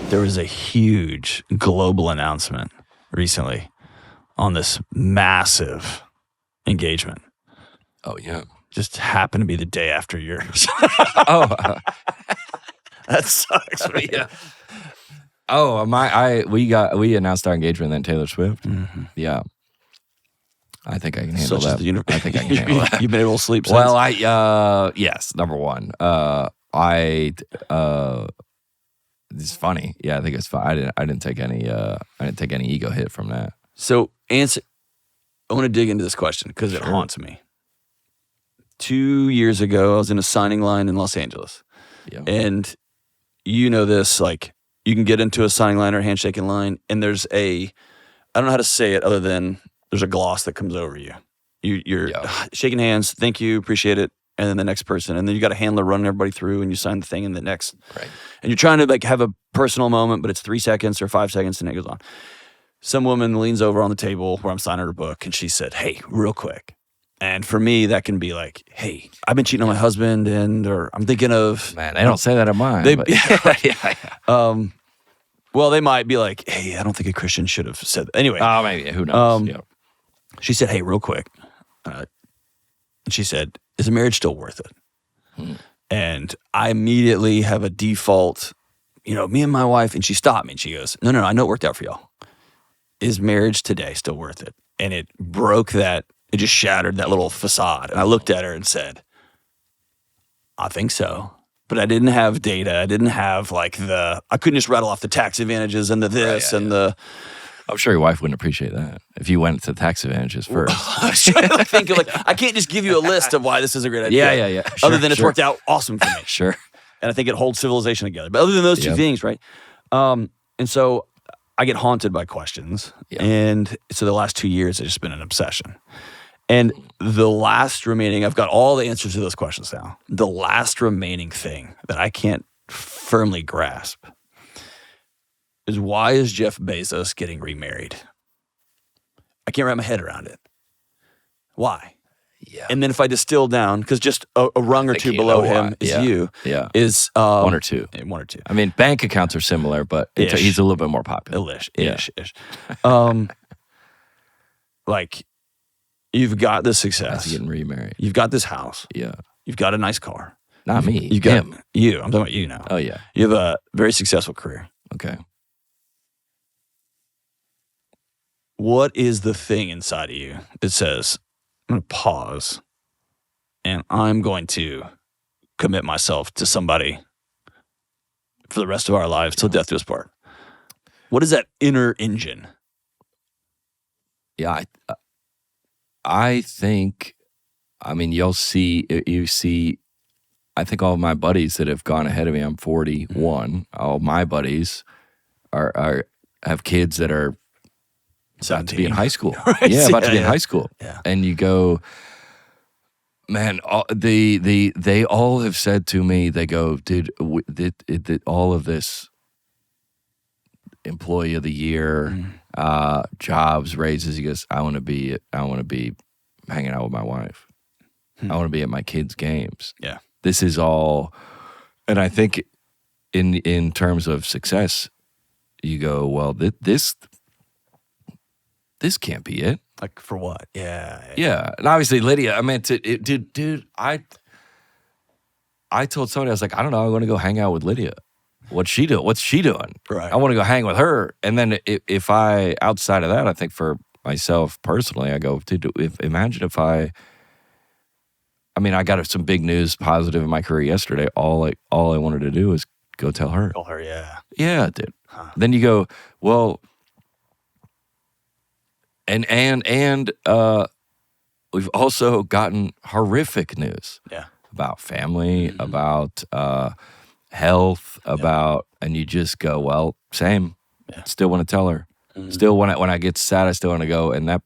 There was a huge global announcement recently on this massive engagement. Oh, yeah. Just happened to be the day after yours. That sucks. Man. Yeah. Oh, we announced our engagement then Taylor Swift. Mm-hmm. Yeah. I think I can handle Such that. is the I think I can handle that. You've been able to sleep since? Well, yes, number one. It's funny. Yeah, I think it's fun. I didn't take any ego hit from that. So, I want to dig into this question because it haunts me. 2 years ago, I was in a signing line in Los Angeles. Yeah. And you know this, like, you can get into a signing line or handshaking line, and there's I don't know how to say it other than there's a gloss that comes over you. You're shaking hands, thank you, appreciate it, and then the next person. And then you got a handler running everybody through, and you sign the thing, and the next. Right. And you're trying to, like, have a personal moment, but it's 3 seconds or 5 seconds, and it goes on. Some woman leans over on the table where I'm signing her book, and she said, "Hey, real quick." And for me, that can be like, "Hey, I've been cheating on my husband," or I'm thinking of... Man, they don't say that in mine. Well, they might be like, "Hey, I don't think a Christian should have said that." Anyway. Oh, maybe. Who knows? She said, "Hey, real quick." And she said, "Is a marriage still worth it?" And I immediately have a default, me and my wife, and she stopped me and she goes, No, I know it worked out for y'all. Is marriage today still worth it? And it broke that, it just shattered that little facade. And I looked at her and said, I think so. But I didn't have data. I didn't have I couldn't just rattle off the tax advantages and the this and the... I'm sure your wife wouldn't appreciate that if you went to tax advantages first. I was trying to think of I can't just give you a list of why this is a great idea. Yeah. Other than it's worked out awesome for me. Sure. And I think it holds civilization together. But other than those two things, right? And so I get haunted by questions. Yeah. And so the last 2 years, it's just been an obsession. And the last remaining, I've got all the answers to those questions now. The last remaining thing that I can't firmly grasp is, why is Jeff Bezos getting remarried? I can't wrap my head around it. Why? Yeah. And then if I distill down, because just a rung or two below him is one or two. One or two. I mean, bank accounts are similar, but he's a little bit more popular. Ish. You've got this success. He's getting remarried. You've got this house. Yeah. You've got a nice car. Not me. You've got him. You. I'm talking about you now. Oh, yeah. You have a very successful career. Okay. What is the thing inside of you that says, I'm going to pause and I'm going to commit myself to somebody for the rest of our lives till death do us part? What is that inner engine? Yeah, I think, you see, I think all of my buddies that have gone ahead of me, I'm 41, all my buddies have kids that are about to be in high school. Right? Yeah, about to be in high school. Yeah. And you go, man, they all have said to me, they go, dude, all of this employee of the year, jobs, raises, he goes, I want to be hanging out with my wife. I want to be at my kids' games. Yeah. This is all, and I think in terms of success, you go, well, this can't be it. Like, for what? Yeah. And obviously Lydia, dude, I told somebody, I was like, I don't know, I want to go hang out with Lydia. What's she doing? Right. I want to go hang with her. And then if I, outside of that, I think for myself personally, I go, dude, imagine if I got some big news positive in my career yesterday. All I wanted to do is go tell her. Tell her, yeah. Yeah, dude. Huh. Then you go, well, and we've also gotten horrific news. Yeah. About family, about health, and you just go, well, same. Yeah. Still want to tell her. Mm-hmm. Still when I get sad, I still want to go. And that,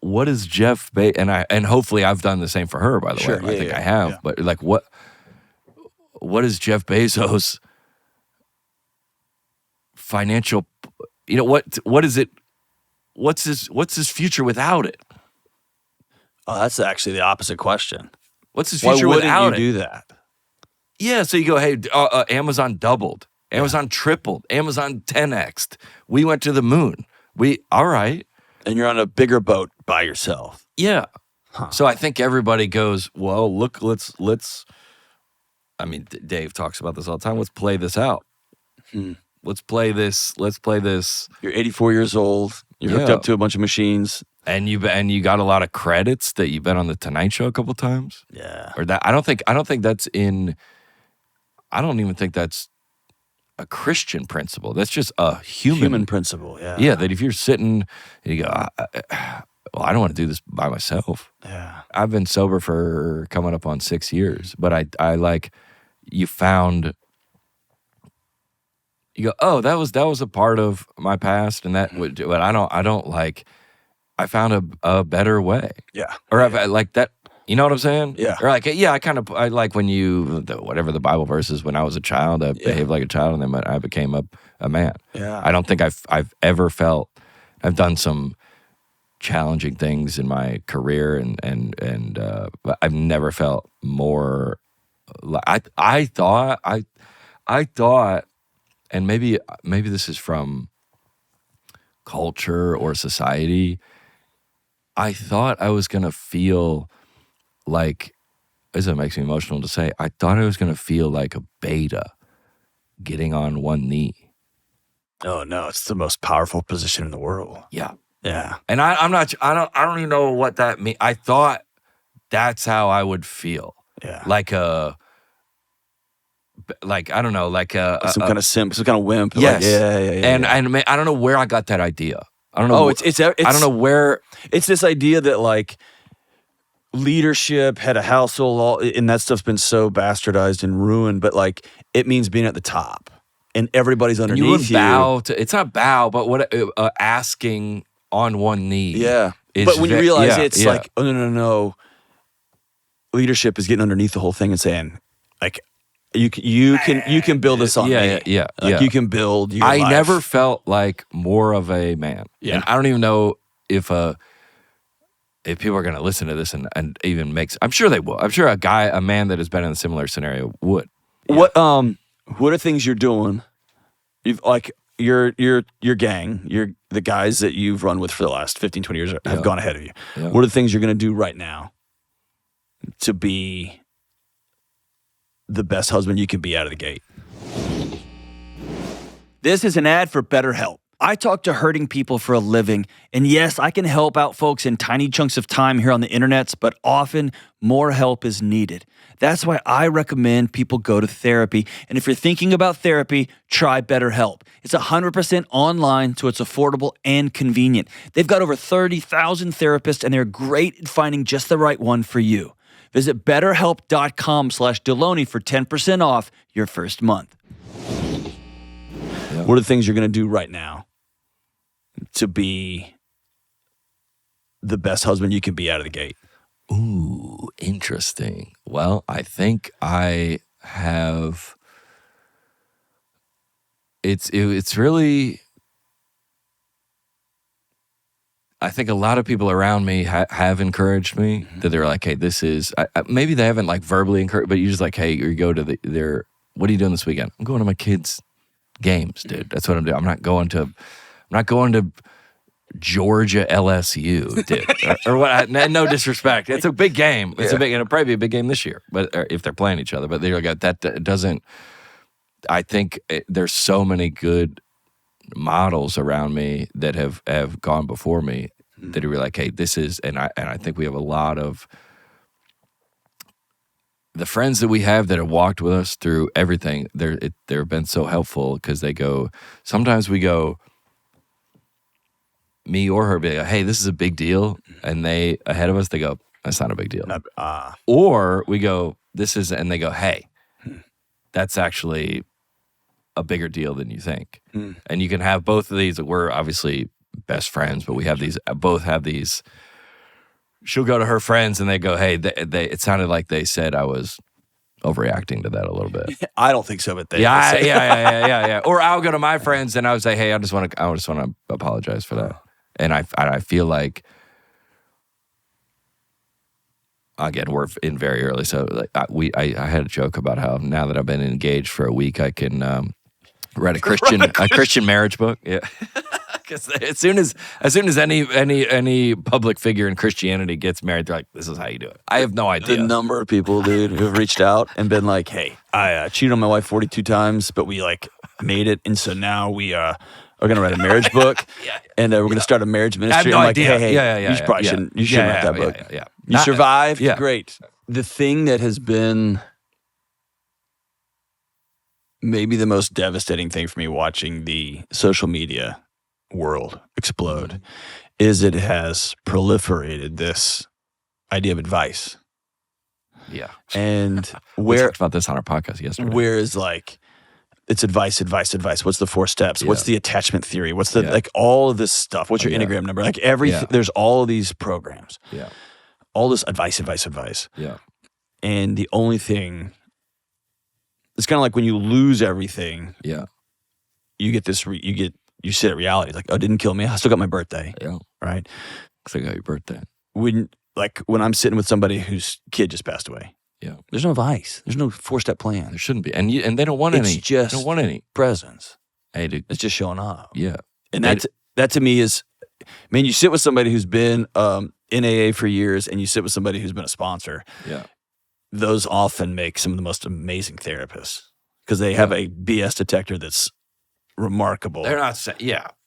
what is Jeff and hopefully I've done the same for her, by the way. I think I have. Yeah. But what is Jeff Bezos' financial? What is it? What's his future without it? Oh, that's actually the opposite question. What's his future without it? Why wouldn't you do that? Yeah, so you go, hey, Amazon doubled. Amazon tripled. Amazon 10x'd. We went to the moon. All right. And you're on a bigger boat by yourself. Yeah. So I think everybody goes, well, look, let's. I mean, Dave talks about this all the time. Let's play this out. Let's play this. You're 84 years old. You're hooked up to a bunch of machines. And you got a lot of credits that you've been on the Tonight Show a couple times. Yeah. Or that I don't think that's in. I don't even think that's a Christian principle. That's just a human principle. Yeah. Yeah. That if you're sitting and you go, well, I don't want to do this by myself. Yeah. I've been sober for coming up on 6 years, but I like you found. You go, oh, that was a part of my past, and that would. But I don't like. I found a better way. Yeah. Or I've like that. You know what I'm saying? Yeah. Or like, yeah, I like when whatever the Bible verse is, when I was a child, I behaved like a child, and then I became a man. Yeah. I don't think I've ever felt. I've done some challenging things in my career, and but I've never felt more. I thought, and maybe this is from culture or society. I thought I was gonna feel like, this makes me emotional to say, I thought I was gonna feel like a beta getting on one knee. Oh no, it's the most powerful position in the world. Yeah. Yeah. And I don't even know what that means. I thought that's how I would feel. Yeah. Like I don't know, like some kind of simp, some kind of wimp. Yes. Like, yeah. And I don't know where I got that idea. I don't know. Oh, it's I don't know where. It's this idea that like leadership, head of household, and that stuff's been so bastardized and ruined. But like, it means being at the top, and everybody's underneath you. Bow to. It's not bow, but what asking on one knee. Yeah. But when you realize it's like, oh no, leadership is getting underneath the whole thing and saying, like, you can build this on me. Yeah. Like, you can build your life. I never felt like more of a man. Yeah. And I don't even know if people are going to listen to this and even I'm sure they will. I'm sure a man that has been in a similar scenario would. Yeah. What are things you're doing? You've like your gang, the guys that you've run with for the last 15, 20 years have gone ahead of you. Yeah. What are the things you're going to do right now to be the best husband you can be out of the gate? This is an ad for BetterHelp. I talk to hurting people for a living, and yes, I can help out folks in tiny chunks of time here on the internets, but often more help is needed. That's why I recommend people go to therapy. And if you're thinking about therapy, try BetterHelp. It's 100% online, so it's affordable and convenient. They've got over 30,000 therapists, and they're great at finding just the right one for you. Visit BetterHelp.com/Delony for 10% off your first month. Yeah. What are the things you're going to do right now to be the best husband you can be out of the gate? Ooh, interesting. Well, I think I have. It's really. I think a lot of people around me have encouraged me that they're like, hey, this is, maybe they haven't like verbally encouraged, but you're just like, hey, you go to what are you doing this weekend? I'm going to my kids' games, dude. That's what I'm doing. I'm not going to Georgia LSU, dude. or what? No disrespect. It's a big game. It'll probably be a big game this year, but if they're playing each other. But they're like, that doesn't, I think there's so many good models around me that have gone before me that are like, hey, this is, and I think we have a lot of the friends that we have that have walked with us through everything. They've been so helpful because they go, sometimes we go, me or her, be like, hey, this is a big deal, and they ahead of us, they go, that's not a big deal. Or we go, this is, and they go, hey, that's actually a bigger deal than you think. And you can have both of these. We're obviously best friends, but we have both have these. She'll go to her friends and they go, hey, it sounded like they said I was overreacting to that a little bit. I don't think so, but they yeah. Or I'll go to my friends and I would say, hey, I just want to apologize for that. And I feel like again, we're in very early. So like, I had a joke about how now that I've been engaged for a week, I can write a Christian marriage book. Yeah. Because as soon as any public figure in Christianity gets married, they're like, "This is how you do it." I have no idea. The number of people, dude, who have reached out and been like, "Hey, I cheated on my wife 42 times, but we like made it, and so now we are gonna write a marriage book, and we're gonna start a marriage ministry." I have no I'm idea. Like, hey, you shouldn't write that book. Yeah. You survived, great. The thing that has been maybe the most devastating thing for me watching the social media world explode is it has proliferated this idea of advice. Yeah. And we talked about this on our podcast yesterday. Whereas like it's advice. What's the 4 steps? What's the attachment theory? What's the like all of this stuff? What's your Enneagram number? Like there's all of these programs. Yeah. All this advice. Yeah. And the only thing, it's kind of like when you lose everything. Yeah. You get this. You sit at reality. It's like, oh, it didn't kill me. I still got my birthday. Yeah. Right. Because I got your birthday. When I'm sitting with somebody whose kid just passed away. Yeah. There's no advice. There's no 4-step plan. There shouldn't be. And they don't want any. They don't want any presence. Hey, dude. It's just showing up. Yeah. And that to me is, man, you sit with somebody who's been in AA for years and you sit with somebody who's been a sponsor. Yeah. Those often make some of the most amazing therapists because they have a BS detector that's remarkable. They're not saying,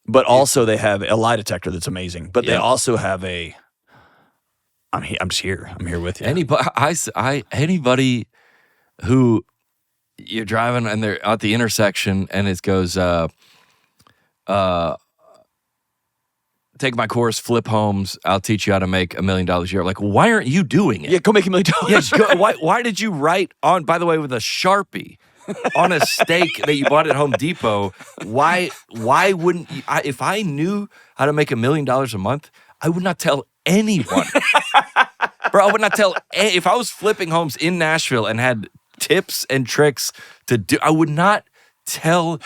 but also they have a lie detector that's amazing. But they also have I'm just here. I'm here with you. Anybody who you're driving and they're at the intersection and it goes, take my course, flip homes. I'll teach you how to make $1 million a year. Like, why aren't you doing it? Yeah, go make $1 million. Yeah, why did you write on, by the way, with a Sharpie on a steak that you bought at Home Depot? Why wouldn't you? If I knew how to make $1 million a month, I would not tell anyone. Bro, I would not tell. If I was flipping homes in Nashville and had tips and tricks to do, I would not tell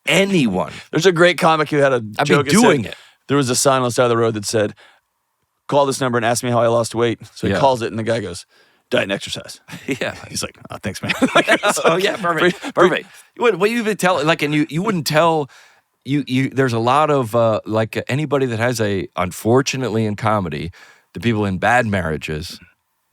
anyone. There's a great comic who had a joke. I'd be doing it. There was a sign on the side of the road that said, "Call this number and ask me how I lost weight." So he calls it, and the guy goes, "Diet and exercise." Yeah. He's like, "Oh, thanks, man." Oh, yeah, perfect. Perfect. What you even tell, like, and you wouldn't tell, there's a lot of, like, anybody that has unfortunately in comedy, the people in bad marriages,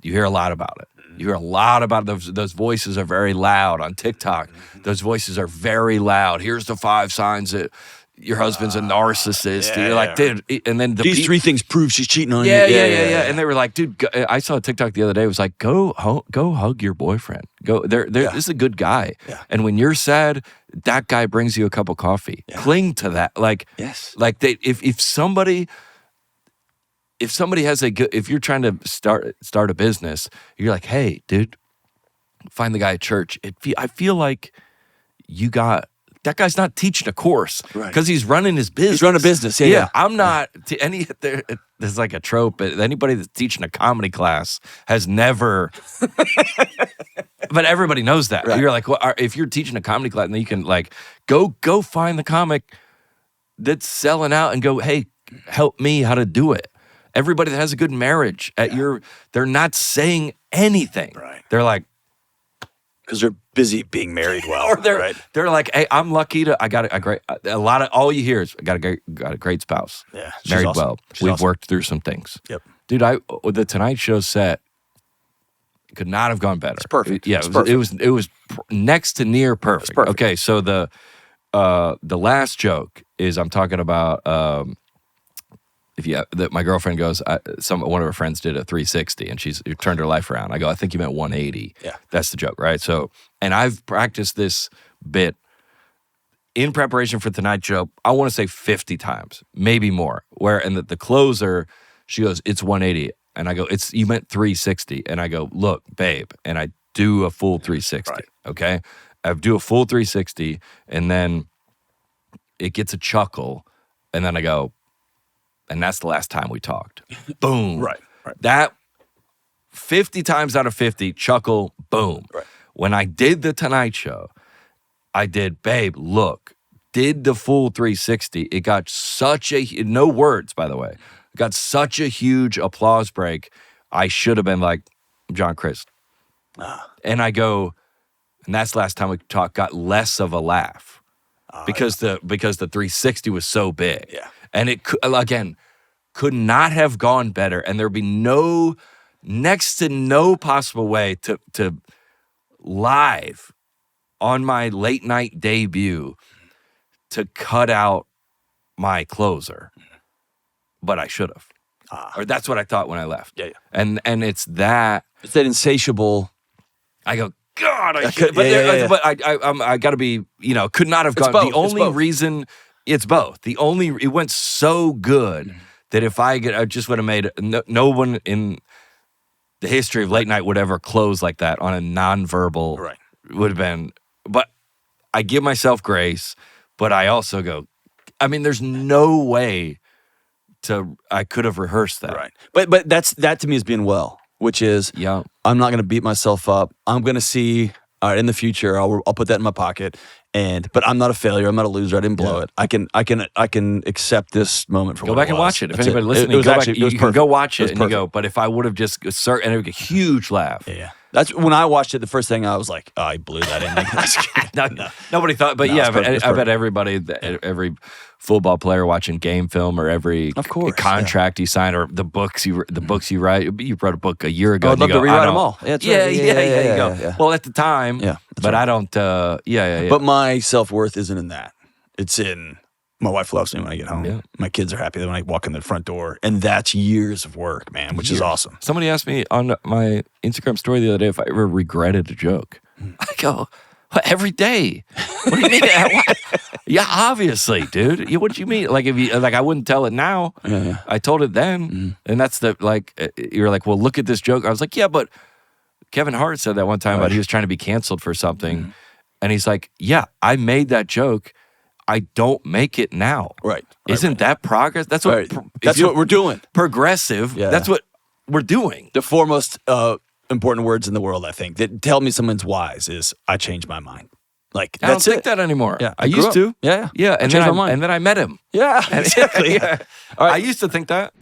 you hear a lot about it. You hear a lot about those voices are very loud on TikTok. Those voices are very loud. Here's the 5 signs that your husband's a narcissist. You're like, dude, and then these 3 things prove she's cheating on you. Yeah. And they were like, dude, I saw a TikTok the other day. It was like, go hug your boyfriend. Go there. This is a good guy. Yeah. And when you're sad, that guy brings you a cup of coffee. Yeah. Cling to that. Like, like if somebody has if you're trying to start a business, you're like, hey, dude, find the guy at church. I feel like that guy's not teaching a course because he's running his business. He's running a business. Yeah. I'm not there's like a trope. Anybody that's teaching a comedy class has never. But everybody knows that. Right. You're like, well, if you're teaching a comedy class, then you can like go find the comic that's selling out and go, hey, help me how to do it. Everybody that has a good marriage they're not saying anything. Right. They're like, because they're busy being married well. Or they're like, hey, I'm lucky I got a lot of, all you hear is, I got a great spouse. Yeah. Married awesome. well. We've worked through some things. Yep. Dude, the Tonight Show set could not have gone better. It's perfect. Yeah. It was next to near perfect. It's perfect. Okay. So the last joke is I'm talking about, my girlfriend goes, one of her friends did a 360 and she's turned her life around. I go, I think you meant 180. Yeah. That's the joke, right? So, and I've practiced this bit in preparation for Tonight Show, I want to say 50 times, maybe more. And the closer, she goes, it's 180. And I go, you meant 360. And I go, look, babe. And I do a full 360, okay? I do a full 360 and then it gets a chuckle. And then I go, and that's the last time we talked. Boom. Right. That 50 times out of 50, chuckle, boom. Right. When I did the Tonight Show, I did, babe, look, did the full 360. It got no words, by the way. It got such a huge applause break. I should have been like, John Christ. And I go, and that's the last time we talked, got less of a laugh because the 360 was so big. Yeah. And it, again, could not have gone better. And there'd be next to no possible way to live on my late night debut to cut out my closer. But I should have. Or that's what I thought when I left. Yeah. And it's that. It's that insatiable. I go, God, I should. But I got to be, could not have gone. Both. The only reason, it's both. It went so good that if I just would have made, no one in the history of late night would ever close like that on a nonverbal. Right. Would have been, but I give myself grace, but I also go, there's no way I could have rehearsed that. Right. But that to me is being well, which is, I'm not going to beat myself up. I'm going to see, all right, in the future, I'll put that in my pocket. But I'm not a failure. I'm not a loser. I didn't blow it. I can accept this moment for go what back it and was. watch it. If That's anybody listening, you can go watch it and you go, but if I would have just, and it would be a huge laugh. Yeah. That's when I watched it. The first thing I was like, I blew that in. No, nobody thought, but I bet everybody, every football player watching game film or every contract you sign or the books you write. You wrote a book a year ago. I'd love to rewrite them all. Yeah, you go. Yeah. Well, at the time, but right. I don't. But my self-worth isn't in that. It's in my wife loves me when I get home. Yeah. My kids are happy when I walk in the front door, and that's years of work, man, which is awesome. Somebody asked me on my Instagram story the other day if I ever regretted a joke. I go, every day. What do you mean? Yeah, obviously, dude. What do you mean? Like if you I wouldn't tell it now. Yeah. I told it then, and that's you're like, well, look at this joke. I was like, yeah, but Kevin Hart said that one time about he was trying to be canceled for something, and he's like, yeah, I made that joke. I don't make it now. Right. Isn't that progress? That's what that's what we're doing. Progressive. Yeah. That's what we're doing. The foremost important words in the world, I think, that tell me someone's wise is I changed my mind. Like I don't think that anymore. Yeah. I used to. Yeah. Yeah. And then I met him. Yeah. Exactly. Yeah. All right. I used to think that.